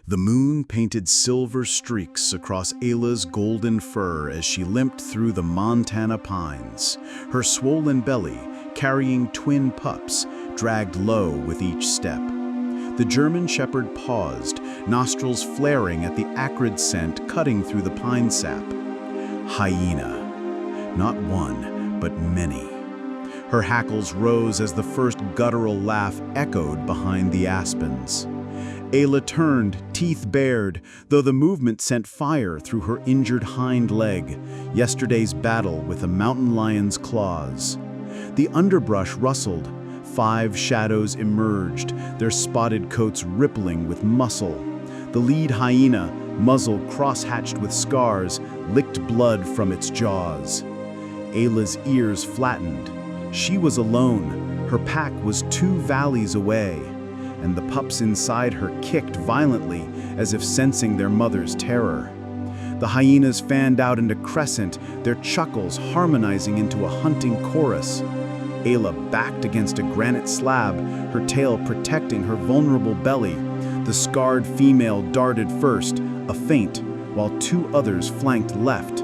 The moon painted silver streaks across Ayla's golden fur as she limped through the Montana pines. Her swollen belly, carrying twin pups, dragged low with each step. The German shepherd paused, nostrils flaring at the acrid scent cutting through the pine sap. Hyena. Not one, but many. Her hackles rose as the first guttural laugh echoed behind the aspens. Ayla turned, teeth bared, though the movement sent fire through her injured hind leg, yesterday's battle with a mountain lion's claws. The underbrush rustled. 5 shadows emerged, their spotted coats rippling with muscle. The lead hyena, muzzle cross-hatched with scars, licked blood from its jaws. Ayla's ears flattened. She was alone. Her pack was 2 valleys away, and the pups inside her kicked violently as if sensing their mother's terror. The hyenas fanned out into crescent, their chuckles harmonizing into a hunting chorus. Ayla backed against a granite slab, her tail protecting her vulnerable belly. The scarred female darted first, a feint, while 2 others flanked left.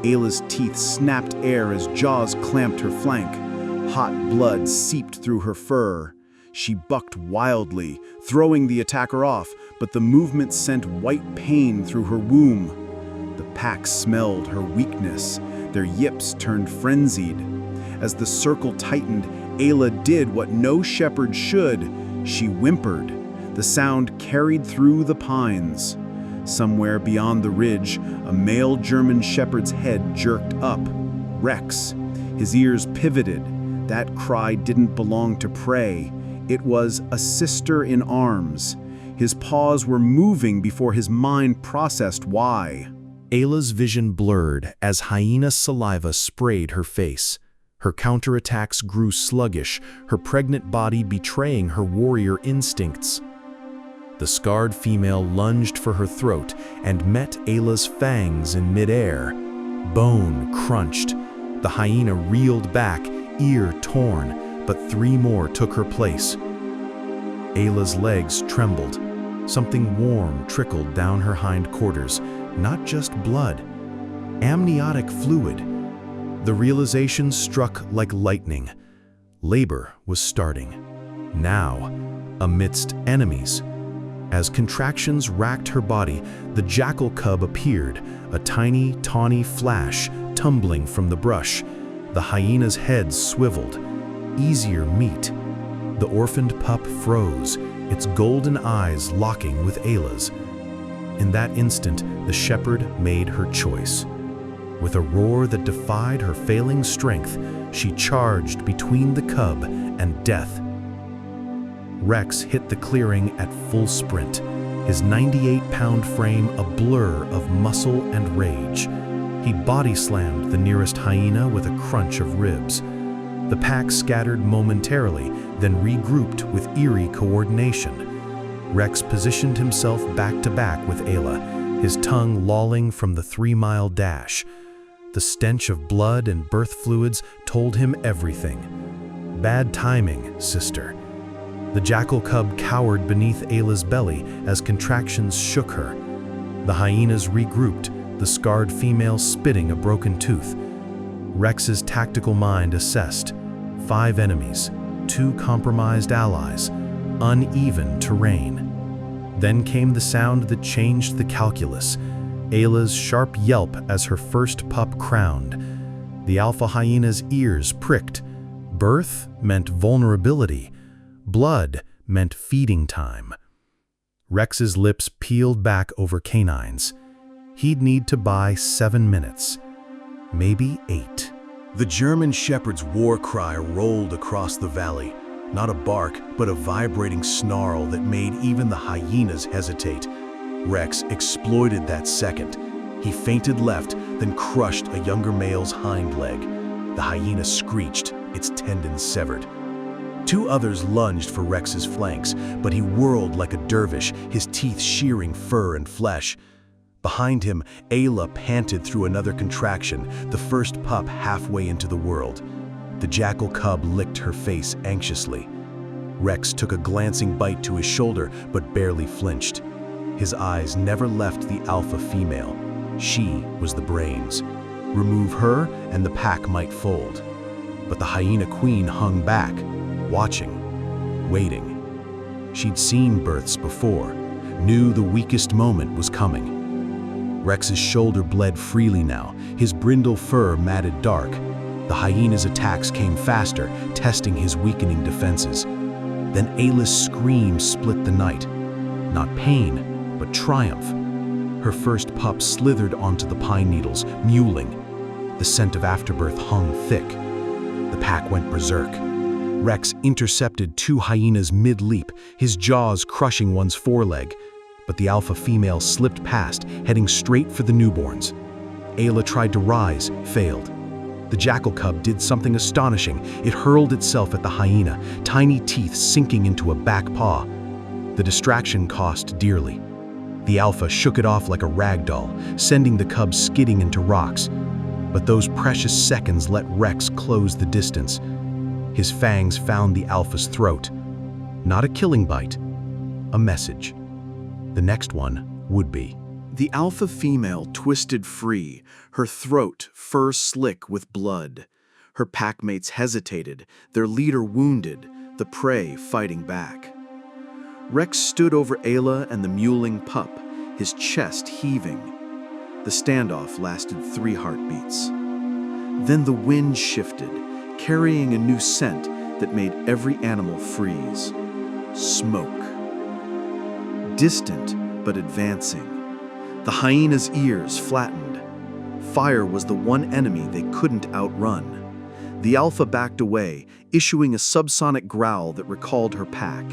Ayla's teeth snapped air as jaws clamped her flank. Hot blood seeped through her fur. She bucked wildly, throwing the attacker off, but the movement sent white pain through her womb. The pack smelled her weakness. Their yips turned frenzied. As the circle tightened, Ayla did what no shepherd should. She whimpered. The sound carried through the pines. Somewhere beyond the ridge, a male German shepherd's head jerked up. Rex. His ears pivoted. That cry didn't belong to prey. It was a sister in arms. His paws were moving before his mind processed why. Ayla's vision blurred as hyena saliva sprayed her face. Her counterattacks grew sluggish, her pregnant body betraying her warrior instincts. The scarred female lunged for her throat and met Ayla's fangs in midair. Bone crunched. The hyena reeled back, ear torn, but 3 more took her place. Ayla's legs trembled. Something warm trickled down her hindquarters, not just blood, amniotic fluid. The realization struck like lightning. Labor was starting. Now, amidst enemies. As contractions racked her body, the jackal cub appeared, a tiny, tawny flash tumbling from the brush. The hyena's head swiveled. Easier meat. The orphaned pup froze, its golden eyes locking with Ayla's. In that instant, the shepherd made her choice. With a roar that defied her failing strength, she charged between the cub and death. Rex hit the clearing at full sprint, his 98-pound frame a blur of muscle and rage. He body-slammed the nearest hyena with a crunch of ribs. The pack scattered momentarily, then regrouped with eerie coordination. Rex positioned himself back-to-back with Ayla, his tongue lolling from the 3-mile dash. The stench of blood and birth fluids told him everything. Bad timing, sister. The jackal cub cowered beneath Ayla's belly as contractions shook her. The hyenas regrouped, the scarred female spitting a broken tooth. Rex's tactical mind assessed. 5 enemies, 2 compromised allies, uneven terrain. Then came the sound that changed the calculus. Ayla's sharp yelp as her first pup crowned. The alpha hyena's ears pricked. Birth meant vulnerability. Blood meant feeding time. Rex's lips peeled back over canines. He'd need to buy 7 minutes, maybe 8. The German shepherd's war cry rolled across the valley, not a bark, but a vibrating snarl that made even the hyenas hesitate. Rex exploited that second. He feinted left, then crushed a younger male's hind leg. The hyena screeched, its tendons severed. 2 others lunged for Rex's flanks, but he whirled like a dervish, his teeth shearing fur and flesh. Behind him, Ayla panted through another contraction, the first pup halfway into the world. The jackal cub licked her face anxiously. Rex took a glancing bite to his shoulder, but barely flinched. His eyes never left the alpha female. She was the brains. Remove her and the pack might fold. But the hyena queen hung back, watching, waiting. She'd seen births before, knew the weakest moment was coming. Rex's shoulder bled freely now, his brindle fur matted dark. The hyena's attacks came faster, testing his weakening defenses. Then Ayla's scream split the night. Not pain, but triumph. Her first pup slithered onto the pine needles, mewling. The scent of afterbirth hung thick. The pack went berserk. Rex intercepted two hyenas mid-leap, his jaws crushing one's foreleg. But the alpha female slipped past, heading straight for the newborns. Ayla tried to rise, failed. The jackal cub did something astonishing. It hurled itself at the hyena, tiny teeth sinking into a back paw. The distraction cost dearly. The alpha shook it off like a rag doll, sending the cub skidding into rocks. But those precious seconds let Rex close the distance. His fangs found the alpha's throat. Not a killing bite, a message. The next one would be. The alpha female twisted free, her throat fur slick with blood. Her packmates hesitated, their leader wounded, the prey fighting back. Rex stood over Ayla and the mewling pup, his chest heaving. The standoff lasted 3 heartbeats. Then the wind shifted, carrying a new scent that made every animal freeze. Smoke. Distant but advancing. The hyena's ears flattened. Fire was the one enemy they couldn't outrun. The alpha backed away, issuing a subsonic growl that recalled her pack.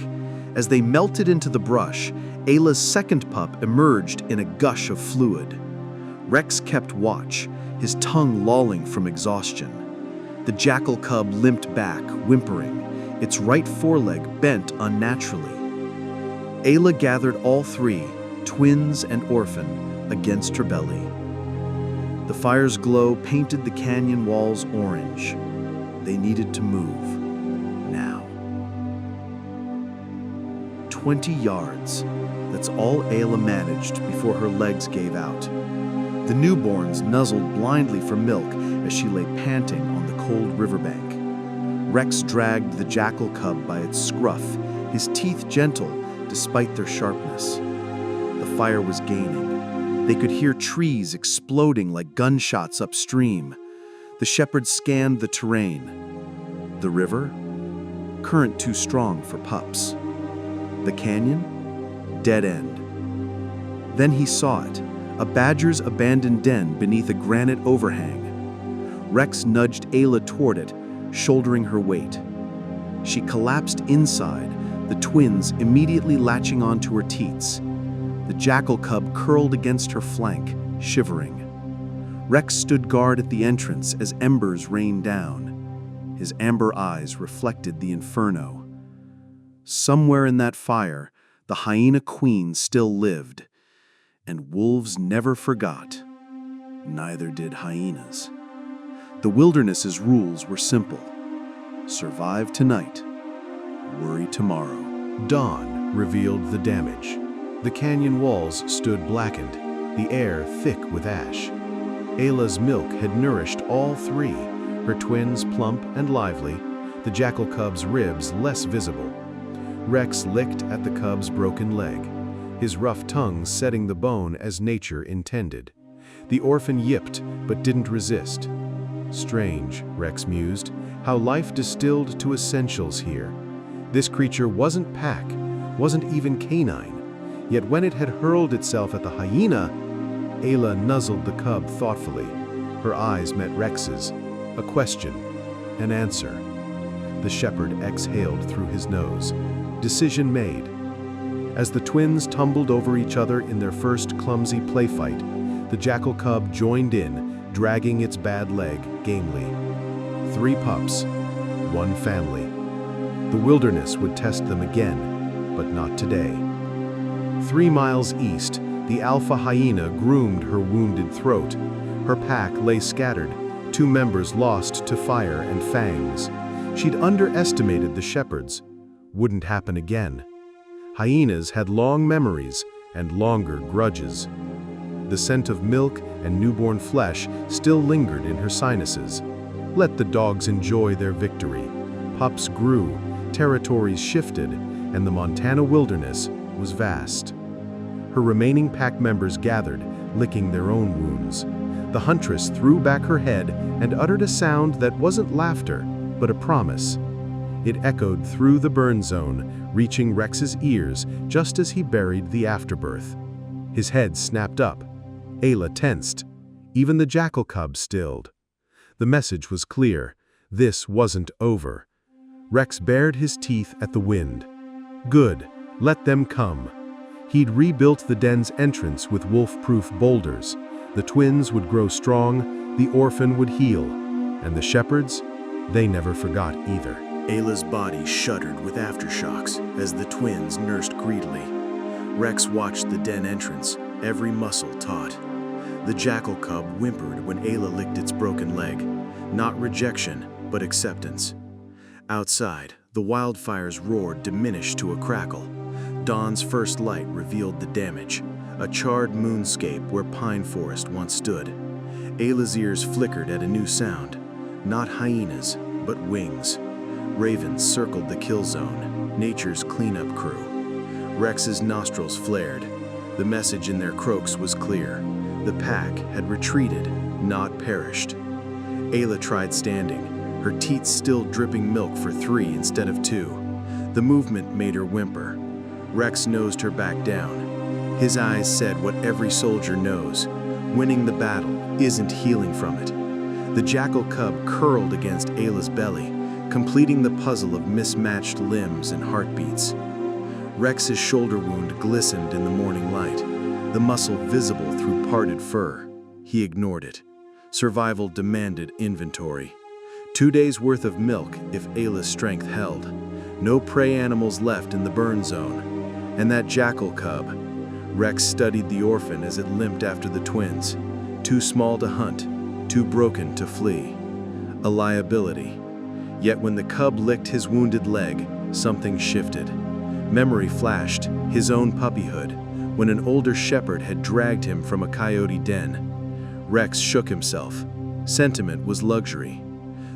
As they melted into the brush, Ayla's second pup emerged in a gush of fluid. Rex kept watch, his tongue lolling from exhaustion. The jackal cub limped back, whimpering, its right foreleg bent unnaturally. Ayla gathered all 3, twins and orphan, against her belly. The fire's glow painted the canyon walls orange. They needed to move, now. 20 yards, that's all Ayla managed before her legs gave out. The newborns nuzzled blindly for milk as she lay panting on the cold riverbank. Rex dragged the jackal cub by its scruff, his teeth gentle despite their sharpness. The fire was gaining. They could hear trees exploding like gunshots upstream. The shepherds scanned the terrain. The river? Current too strong for pups. The canyon? Dead end. Then he saw it, a badger's abandoned den beneath a granite overhang. Rex nudged Ayla toward it, shouldering her weight. She collapsed inside, the twins immediately latching onto her teats. The jackal cub curled against her flank, shivering. Rex stood guard at the entrance as embers rained down. His amber eyes reflected the inferno. Somewhere in that fire, the hyena queen still lived. And wolves never forgot. Neither did hyenas. The wilderness's rules were simple. Survive tonight, worry tomorrow. Dawn revealed the damage. The canyon walls stood blackened, the air thick with ash. Ayla's milk had nourished all 3, her twins plump and lively, the jackal cub's ribs less visible. Rex licked at the cub's broken leg, his rough tongue setting the bone as nature intended. The orphan yipped, but didn't resist. Strange, Rex mused, how life distilled to essentials here. This creature wasn't pack, wasn't even canine, yet when it had hurled itself at the hyena, Ayla nuzzled the cub thoughtfully. Her eyes met Rex's, a question, an answer. The shepherd exhaled through his nose. Decision made. As the twins tumbled over each other in their first clumsy play fight, the jackal cub joined in, dragging its bad leg gamely. 3 pups, 1 family. The wilderness would test them again, but not today. 3 miles east, the alpha hyena groomed her wounded throat. Her pack lay scattered, 2 members lost to fire and fangs. She'd underestimated the shepherds. Wouldn't happen again. Hyenas had long memories, and longer grudges. The scent of milk and newborn flesh still lingered in her sinuses. Let the dogs enjoy their victory. Pups grew, territories shifted, and the Montana wilderness was vast. Her remaining pack members gathered, licking their own wounds. The huntress threw back her head and uttered a sound that wasn't laughter, but a promise. It echoed through the burn zone, reaching Rex's ears just as he buried the afterbirth. His head snapped up. Ayla tensed. Even the jackal cub stilled. The message was clear. This wasn't over. Rex bared his teeth at the wind. Good, let them come. He'd rebuilt the den's entrance with wolf-proof boulders. The twins would grow strong, the orphan would heal, and the shepherds, they never forgot either. Ayla's body shuddered with aftershocks as the twins nursed greedily. Rex watched the den entrance, every muscle taut. The jackal cub whimpered when Ayla licked its broken leg. Not rejection, but acceptance. Outside, the wildfires roared, diminished to a crackle. Dawn's first light revealed the damage, a charred moonscape where pine forest once stood. Ayla's ears flickered at a new sound. Not hyenas, but wings. Ravens circled the kill zone, nature's cleanup crew. Rex's nostrils flared. The message in their croaks was clear. The pack had retreated, not perished. Ayla tried standing, her teats still dripping milk for 3 instead of 2. The movement made her whimper. Rex nosed her back down. His eyes said what every soldier knows. Winning the battle isn't healing from it. The jackal cub curled against Ayla's belly, completing the puzzle of mismatched limbs and heartbeats. Rex's shoulder wound glistened in the morning light, the muscle visible through parted fur. He ignored it. Survival demanded inventory. 2 days' worth of milk if Ayla's strength held. No prey animals left in the burn zone. And that jackal cub. Rex studied the orphan as it limped after the twins. Too small to hunt, too broken to flee. A liability. Yet when the cub licked his wounded leg, something shifted. Memory flashed, his own puppyhood, when an older shepherd had dragged him from a coyote den. Rex shook himself. Sentiment was luxury.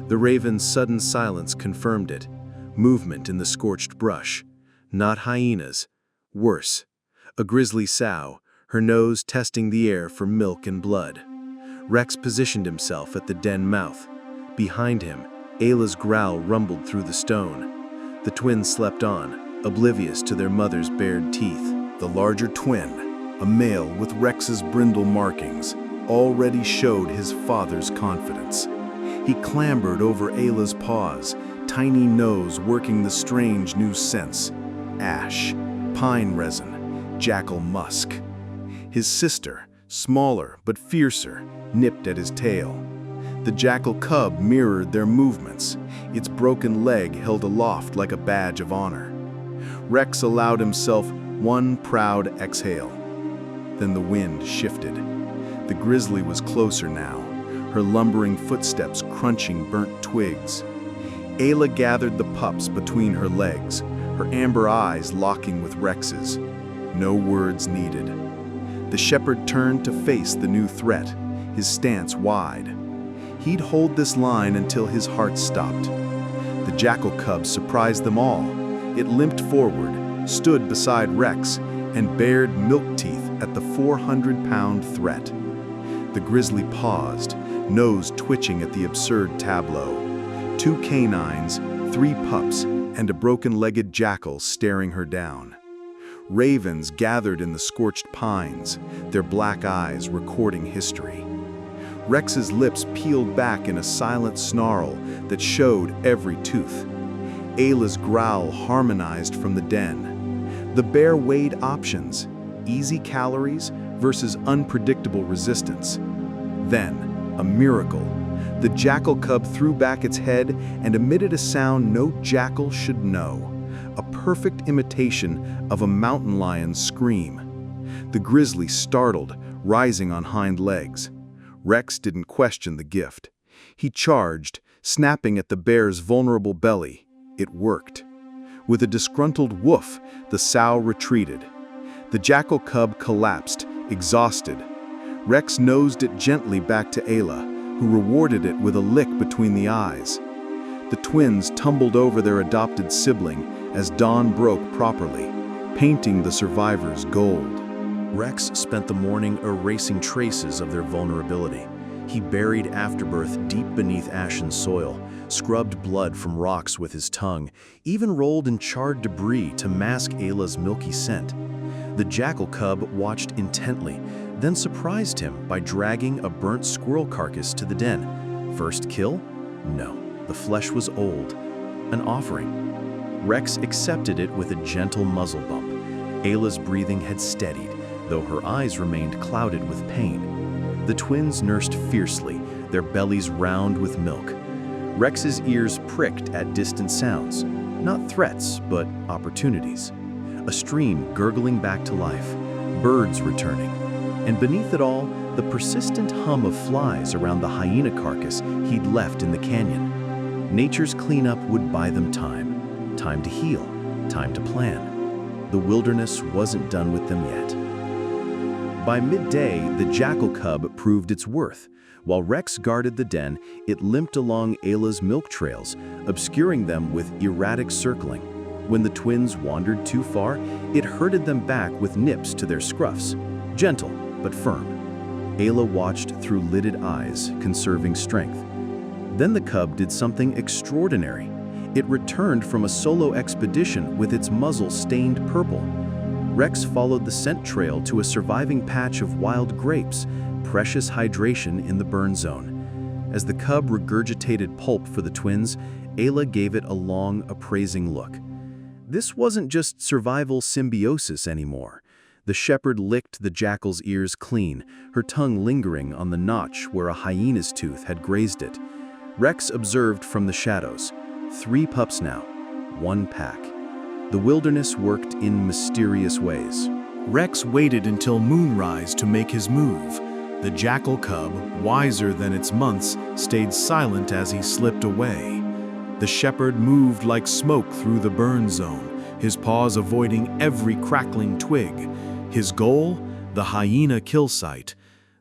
The raven's sudden silence confirmed it. Movement in the scorched brush. Not hyenas. Worse. A grizzly sow, her nose testing the air for milk and blood. Rex positioned himself at the den mouth. Behind him, Ayla's growl rumbled through the stone. The twins slept on, oblivious to their mother's bared teeth. The larger twin, a male with Rex's brindle markings, already showed his father's confidence. He clambered over Ayla's paws, tiny nose working the strange new scents. Ash, pine resin, jackal musk. His sister, smaller but fiercer, nipped at his tail. The jackal cub mirrored their movements, its broken leg held aloft like a badge of honor. Rex allowed himself one proud exhale. Then the wind shifted. The grizzly was closer now, her lumbering footsteps crunching burnt twigs. Ayla gathered the pups between her legs, her amber eyes locking with Rex's. No words needed. The shepherd turned to face the new threat, his stance wide. He'd hold this line until his heart stopped. The jackal cub surprised them all. It limped forward, stood beside Rex, and bared milk teeth at the 400-pound threat. The grizzly paused, nose twitching at the absurd tableau. 2 canines, 3 pups, and a broken-legged jackal staring her down. Ravens gathered in the scorched pines, their black eyes recording history. Rex's lips peeled back in a silent snarl that showed every tooth. Ayla's growl harmonized from the den. The bear weighed options, easy calories versus unpredictable resistance. Then, a miracle. The jackal cub threw back its head and emitted a sound no jackal should know, a perfect imitation of a mountain lion's scream. The grizzly startled, rising on hind legs. Rex didn't question the gift. He charged, snapping at the bear's vulnerable belly. It worked. With a disgruntled woof, the sow retreated. The jackal cub collapsed, exhausted. Rex nosed it gently back to Ayla, who rewarded it with a lick between the eyes. The twins tumbled over their adopted sibling as dawn broke properly, painting the survivors gold. Rex spent the morning erasing traces of their vulnerability. He buried Afterbirth deep beneath ashen soil, scrubbed blood from rocks with his tongue, even rolled in charred debris to mask Ayla's milky scent. The jackal cub watched intently, then surprised him by dragging a burnt squirrel carcass to the den. First kill? No, the flesh was old. An offering. Rex accepted it with a gentle muzzle bump. Ayla's breathing had steadied, though her eyes remained clouded with pain. The twins nursed fiercely, their bellies round with milk. Rex's ears pricked at distant sounds, not threats, but opportunities. A stream gurgling back to life, birds returning, and beneath it all, the persistent hum of flies around the hyena carcass he'd left in the canyon. Nature's cleanup would buy them time. Time to heal, time to plan. The wilderness wasn't done with them yet. By midday, the jackal cub proved its worth. While Rex guarded the den, it limped along Ayla's milk trails, obscuring them with erratic circling. When the twins wandered too far, it herded them back with nips to their scruffs, gentle but firm. Ayla watched through lidded eyes, conserving strength. Then the cub did something extraordinary. It returned from a solo expedition with its muzzle stained purple. Rex followed the scent trail to a surviving patch of wild grapes, precious hydration in the burn zone. As the cub regurgitated pulp for the twins, Ayla gave it a long, appraising look. This wasn't just survival symbiosis anymore. The shepherd licked the jackal's ears clean, her tongue lingering on the notch where a hyena's tooth had grazed it. Rex observed from the shadows. 3 pups now, 1 pack. The wilderness worked in mysterious ways. Rex waited until moonrise to make his move. The jackal cub, wiser than its months, stayed silent as he slipped away. The shepherd moved like smoke through the burn zone, his paws avoiding every crackling twig. His goal? The hyena kill site.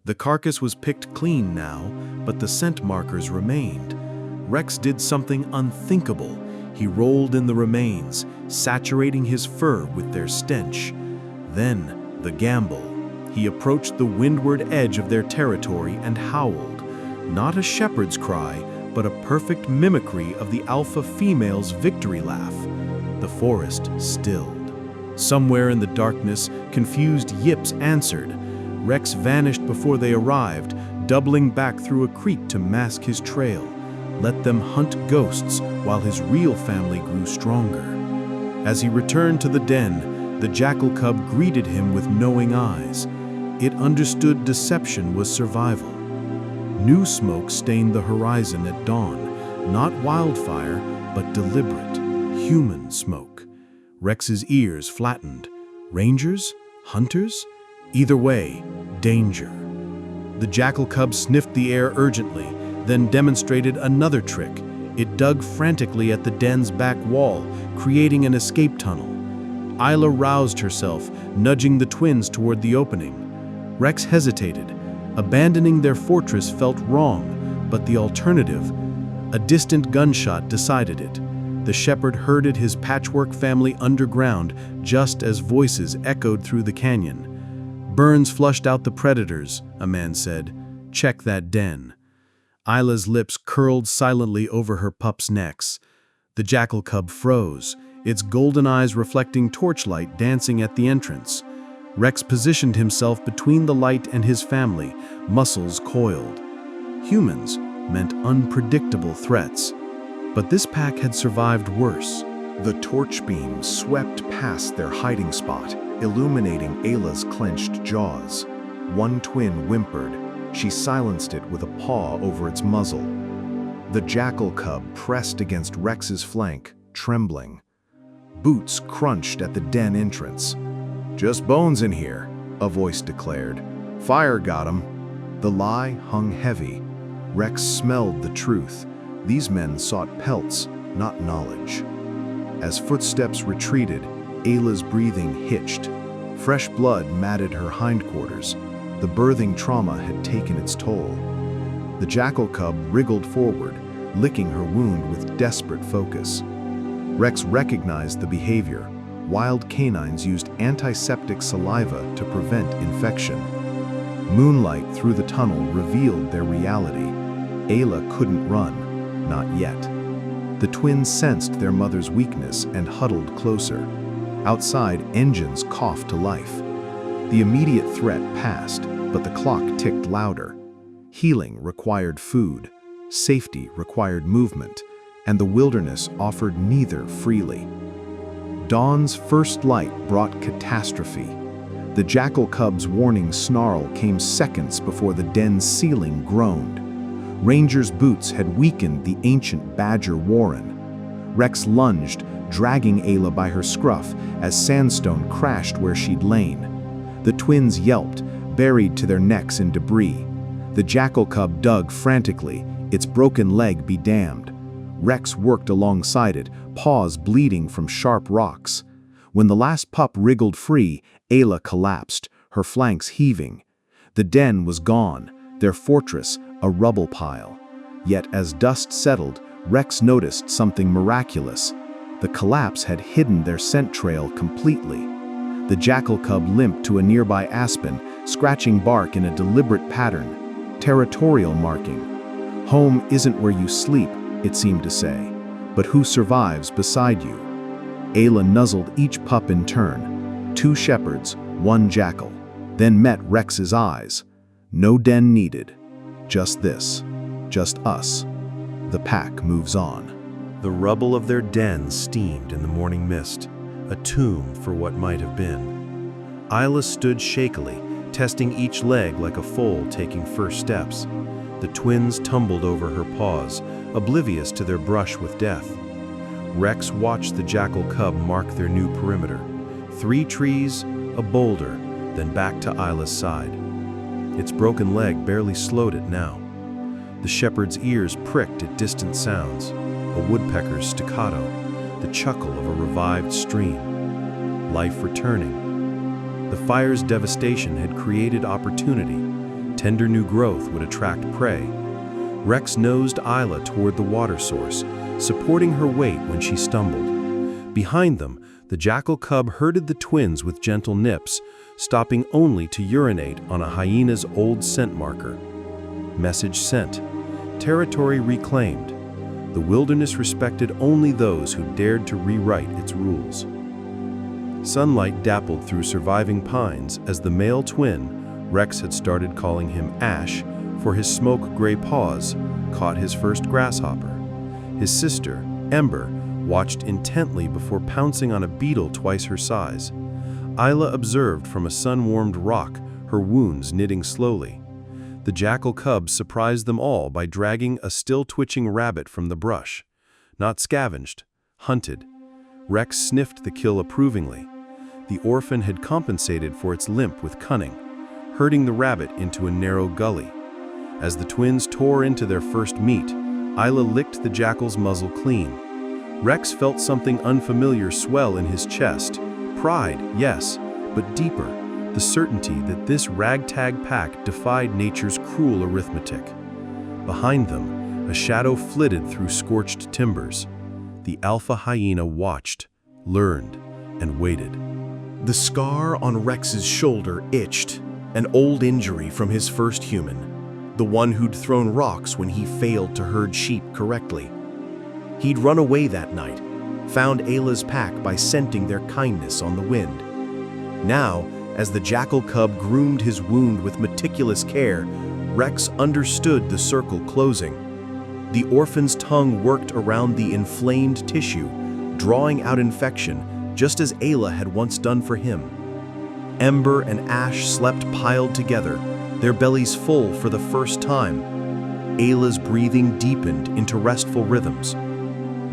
The carcass was picked clean now, but the scent markers remained. Rex did something unthinkable. He rolled in the remains, saturating his fur with their stench. Then, the gamble. He approached the windward edge of their territory and howled. Not a shepherd's cry, but a perfect mimicry of the alpha female's victory laugh. The forest stilled. Somewhere in the darkness, confused yips answered. Rex vanished before they arrived, doubling back through a creek to mask his trail. Let them hunt ghosts while his real family grew stronger. As he returned to the den, the jackal cub greeted him with knowing eyes. It understood deception was survival. New smoke stained the horizon at dawn, not wildfire, but deliberate, human smoke. Rex's ears flattened. Rangers? Hunters? Either way, danger. The jackal cub sniffed the air urgently, then demonstrated another trick. It dug frantically at the den's back wall, creating an escape tunnel. Ayla roused herself, nudging the twins toward the opening. Rex hesitated. Abandoning their fortress felt wrong, but the alternative, a distant gunshot, decided it. The shepherd herded his patchwork family underground just as voices echoed through the canyon. "Burns flushed out the predators," a man said. "Check that den." Ayla's lips curled silently over her pups' necks. The jackal cub froze, its golden eyes reflecting torchlight dancing at the entrance. Rex positioned himself between the light and his family, muscles coiled. Humans meant unpredictable threats, but this pack had survived worse. The torch beam swept past their hiding spot, illuminating Ayla's clenched jaws. One twin whimpered. She silenced it with a paw over its muzzle. The jackal cub pressed against Rex's flank, trembling. Boots crunched at the den entrance. "Just bones in here," a voice declared. "Fire got 'em." The lie hung heavy. Rex smelled the truth. These men sought pelts, not knowledge. As footsteps retreated, Ayla's breathing hitched. Fresh blood matted her hindquarters. The birthing trauma had taken its toll. The jackal cub wriggled forward, licking her wound with desperate focus. Rex recognized the behavior. Wild canines used antiseptic saliva to prevent infection. Moonlight through the tunnel revealed their reality. Ayla couldn't run, not yet. The twins sensed their mother's weakness and huddled closer. Outside, engines coughed to life. The immediate threat passed, but the clock ticked louder. Healing required food, safety required movement, and the wilderness offered neither freely. Dawn's first light brought catastrophe. The jackal cub's warning snarl came seconds before the den's ceiling groaned. Rangers' boots had weakened the ancient badger warren. Rex lunged, dragging Ayla by her scruff as sandstone crashed where she'd lain. The twins yelped, buried to their necks in debris. The jackal cub dug frantically, its broken leg be damned. Rex worked alongside it, paws bleeding from sharp rocks. When the last pup wriggled free, Ayla collapsed, her flanks heaving. The den was gone, their fortress a rubble pile. Yet as dust settled, Rex noticed something miraculous. The collapse had hidden their scent trail completely. The jackal cub limped to a nearby aspen, scratching bark in a deliberate pattern. Territorial marking. Home isn't where you sleep, it seemed to say, but who survives beside you. Ayla nuzzled each pup in turn. 2 shepherds, 1 jackal. Then met Rex's eyes. No den needed. Just this. Just us. The pack moves on. The rubble of their den steamed in the morning mist, a tomb for what might have been. Ayla stood shakily, testing each leg like a foal taking first steps. The twins tumbled over her paws, oblivious to their brush with death. Rex watched the jackal cub mark their new perimeter. 3 trees, a boulder, then back to Ayla's side. Its broken leg barely slowed it now. The shepherd's ears pricked at distant sounds, a woodpecker's staccato, the chuckle of a revived stream. Life returning. The fire's devastation had created opportunity. Tender new growth would attract prey. Rex nosed Ayla toward the water source, supporting her weight when she stumbled. Behind them, the jackal cub herded the twins with gentle nips, stopping only to urinate on a hyena's old scent marker. Message sent. Territory reclaimed. The wilderness respected only those who dared to rewrite its rules. Sunlight dappled through surviving pines as the male twin, Rex had started calling him Ash, for his smoke-gray paws, caught his first grasshopper. His sister, Ember, watched intently before pouncing on a beetle twice her size. Ayla observed from a sun-warmed rock, her wounds knitting slowly. The jackal cub surprised them all by dragging a still-twitching rabbit from the brush. Not scavenged, hunted. Rex sniffed the kill approvingly. The orphan had compensated for its limp with cunning, herding the rabbit into a narrow gully. As the twins tore into their first meat, Ayla licked the jackal's muzzle clean. Rex felt something unfamiliar swell in his chest. Pride, yes, but deeper, the certainty that this ragtag pack defied nature's cruel arithmetic. Behind them, a shadow flitted through scorched timbers. The alpha hyena watched, learned, and waited. The scar on Rex's shoulder itched, an old injury from his first human, the one who'd thrown rocks when he failed to herd sheep correctly. He'd run away that night, found Ayla's pack by scenting their kindness on the wind. Now, as the jackal cub groomed his wound with meticulous care, Rex understood the circle closing. The orphan's tongue worked around the inflamed tissue, drawing out infection, just as Ayla had once done for him. Ember and Ash slept piled together, their bellies full for the first time. Ayla's breathing deepened into restful rhythms.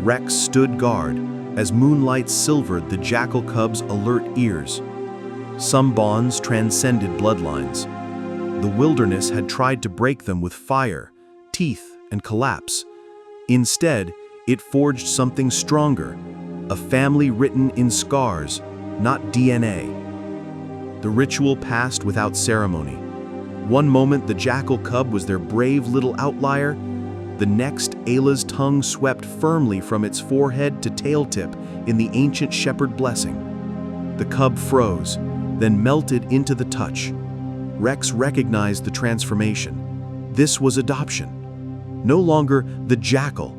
Rex stood guard as moonlight silvered the jackal cub's alert ears. Some bonds transcended bloodlines. The wilderness had tried to break them with fire, teeth, and collapse. Instead, it forged something stronger, a family written in scars, not DNA. The ritual passed without ceremony. One moment, the jackal cub was their brave little outlier. The next, Ayla's tongue swept firmly from its forehead to tail tip in the ancient shepherd blessing. The cub froze, then melted into the touch. Rex recognized the transformation. This was adoption. No longer the jackal,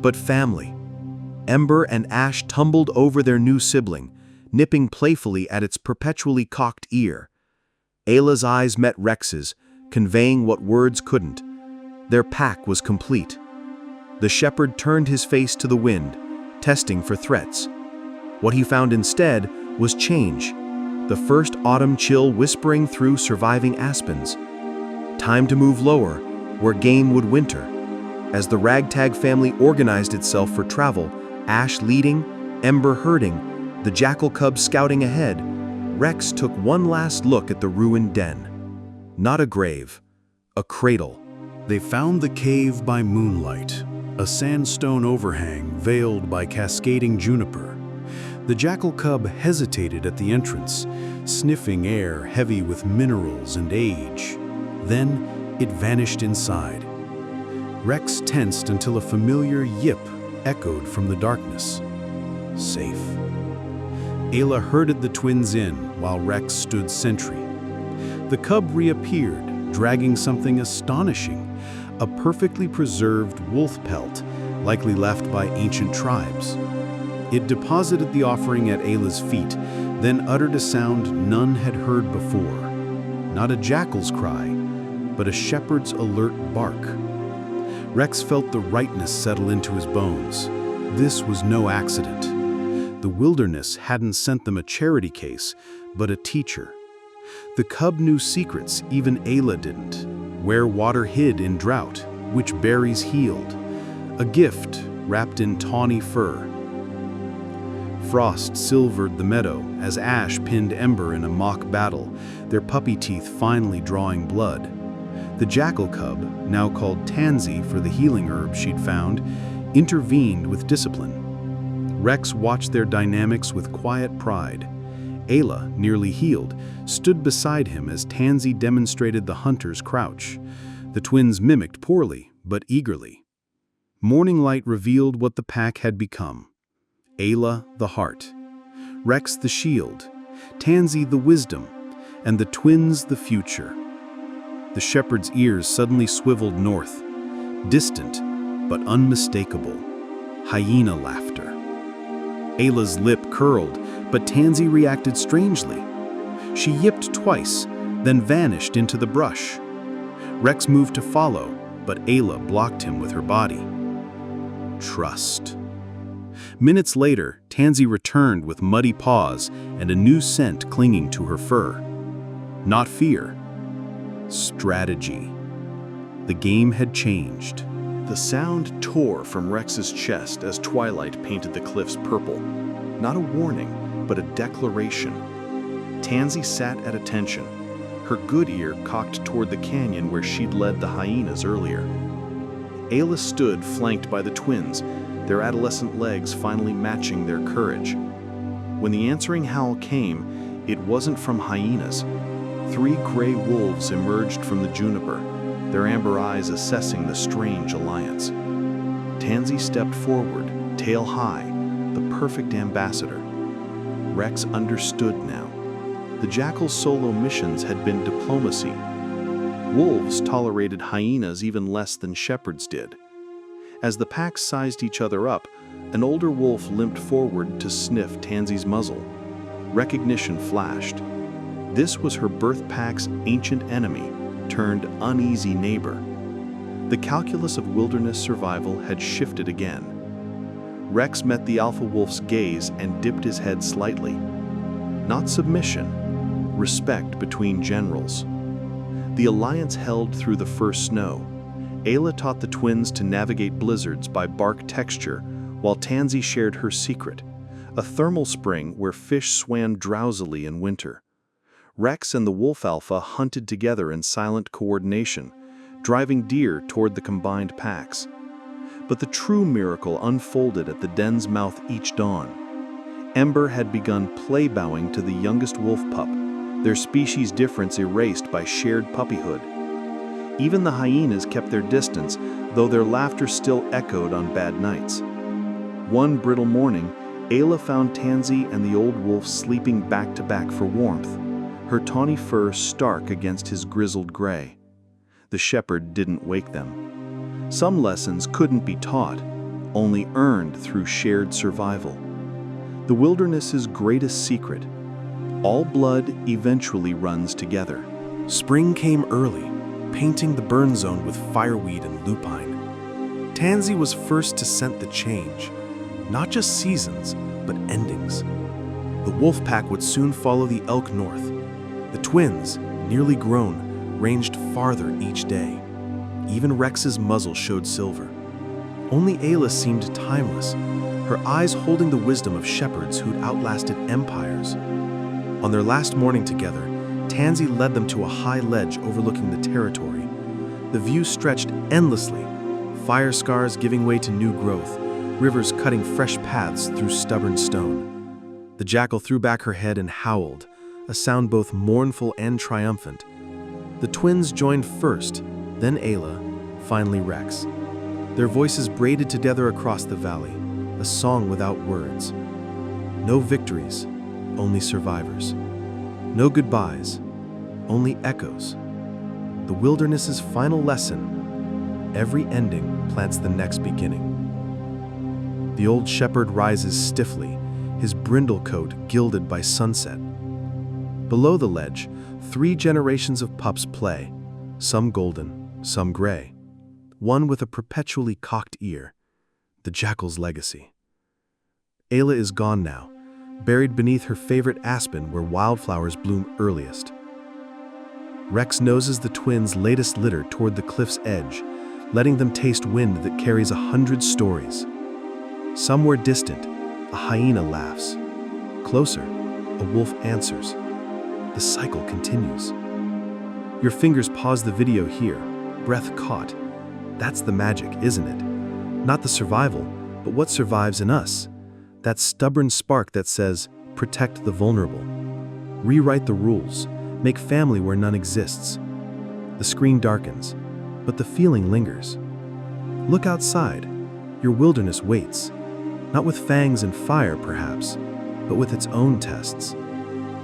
but family. Ember and Ash tumbled over their new sibling, nipping playfully at its perpetually cocked ear. Ayla's eyes met Rex's, conveying what words couldn't. Their pack was complete. The shepherd turned his face to the wind, testing for threats. What he found instead was change, the first autumn chill whispering through surviving aspens. Time to move lower, where game would winter. As the ragtag family organized itself for travel, Ash leading, Ember herding, the jackal cub scouting ahead, Rex took one last look at the ruined den. Not a grave, a cradle. They found the cave by moonlight, a sandstone overhang veiled by cascading juniper. The jackal cub hesitated at the entrance, sniffing air heavy with minerals and age. Then it vanished inside. Rex tensed until a familiar yip echoed from the darkness. Safe. Ayla herded the twins in while Rex stood sentry. The cub reappeared, dragging something astonishing, a perfectly preserved wolf pelt, likely left by ancient tribes. It deposited the offering at Ayla's feet, then uttered a sound none had heard before. Not a jackal's cry, but a shepherd's alert bark. Rex felt the rightness settle into his bones. This was no accident. The wilderness hadn't sent them a charity case, but a teacher. The cub knew secrets even Ayla didn't. Where water hid in drought, which berries healed. A gift wrapped in tawny fur. Frost silvered the meadow as Ash pinned Ember in a mock battle, their puppy teeth finally drawing blood. The jackal cub, now called Tansy for the healing herb she'd found, intervened with discipline. Rex watched their dynamics with quiet pride. Ayla, nearly healed, stood beside him as Tansy demonstrated the hunter's crouch. The twins mimicked poorly, but eagerly. Morning light revealed what the pack had become. Ayla, the heart. Rex, the shield. Tansy, the wisdom. And the twins, the future. The shepherd's ears suddenly swiveled north. Distant, but unmistakable. Hyena laughter. Ayla's lip curled, but Tansy reacted strangely. She yipped twice, then vanished into the brush. Rex moved to follow, but Ayla blocked him with her body. Trust. Minutes later, Tansy returned with muddy paws and a new scent clinging to her fur. Not fear. Strategy. The game had changed. The sound tore from Rex's chest as twilight painted the cliffs purple. Not a warning, but a declaration. Tansy sat at attention, her good ear cocked toward the canyon where she'd led the hyenas earlier. Ayla stood flanked by the twins, their adolescent legs finally matching their courage. When the answering howl came, it wasn't from hyenas. 3 gray wolves emerged from the juniper, their amber eyes assessing the strange alliance. Tansy stepped forward, tail high, the perfect ambassador. Rex understood now. The jackal's solo missions had been diplomacy. Wolves tolerated hyenas even less than shepherds did. As the packs sized each other up, an older wolf limped forward to sniff Tansy's muzzle. Recognition flashed. This was her birth pack's ancient enemy, turned uneasy neighbor. The calculus of wilderness survival had shifted again. Rex met the alpha wolf's gaze and dipped his head slightly. Not submission, respect between generals. The alliance held through the first snow. Ayla taught the twins to navigate blizzards by bark texture, while Tansy shared her secret, a thermal spring where fish swam drowsily in winter. Rex and the wolf alpha hunted together in silent coordination, driving deer toward the combined packs. But the true miracle unfolded at the den's mouth each dawn. Ember had begun play bowing to the youngest wolf pup, their species difference erased by shared puppyhood. Even the hyenas kept their distance, though their laughter still echoed on bad nights. One brittle morning, Ayla found Tansy and the old wolf sleeping back to back for warmth, her tawny fur stark against his grizzled gray. The shepherd didn't wake them. Some lessons couldn't be taught, only earned through shared survival. The wilderness's greatest secret: all blood eventually runs together. Spring came early, painting the burn zone with fireweed and lupine. Tansy was first to scent the change, not just seasons, but endings. The wolf pack would soon follow the elk north. The twins, nearly grown, ranged farther each day. Even Rex's muzzle showed silver. Only Ayla seemed timeless, her eyes holding the wisdom of shepherds who'd outlasted empires. On their last morning together, Tansy led them to a high ledge overlooking the territory. The view stretched endlessly, fire scars giving way to new growth, rivers cutting fresh paths through stubborn stone. The jackal threw back her head and howled, a sound both mournful and triumphant. The twins joined first, then Ayla, finally Rex. Their voices braided together across the valley, a song without words. No victories, only survivors. No goodbyes, only echoes. The wilderness's final lesson: every ending plants the next beginning. The old shepherd rises stiffly, his brindle coat gilded by sunset. Below the ledge, 3 generations of pups play, some golden, some gray. One with a perpetually cocked ear, the jackal's legacy. Ayla is gone now, buried beneath her favorite aspen where wildflowers bloom earliest. Rex noses the twins' latest litter toward the cliff's edge, letting them taste wind that carries 100 stories. Somewhere distant, a hyena laughs. Closer, a wolf answers. The cycle continues. Your fingers pause the video here, breath caught. That's the magic, isn't it? Not the survival, but what survives in us. That stubborn spark that says, protect the vulnerable. Rewrite the rules, make family where none exists. The screen darkens, but the feeling lingers. Look outside. Your wilderness waits. Not with fangs and fire, perhaps, but with its own tests.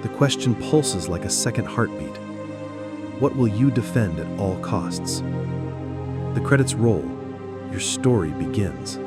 The question pulses like a second heartbeat. What will you defend at all costs? The credits roll. Your story begins.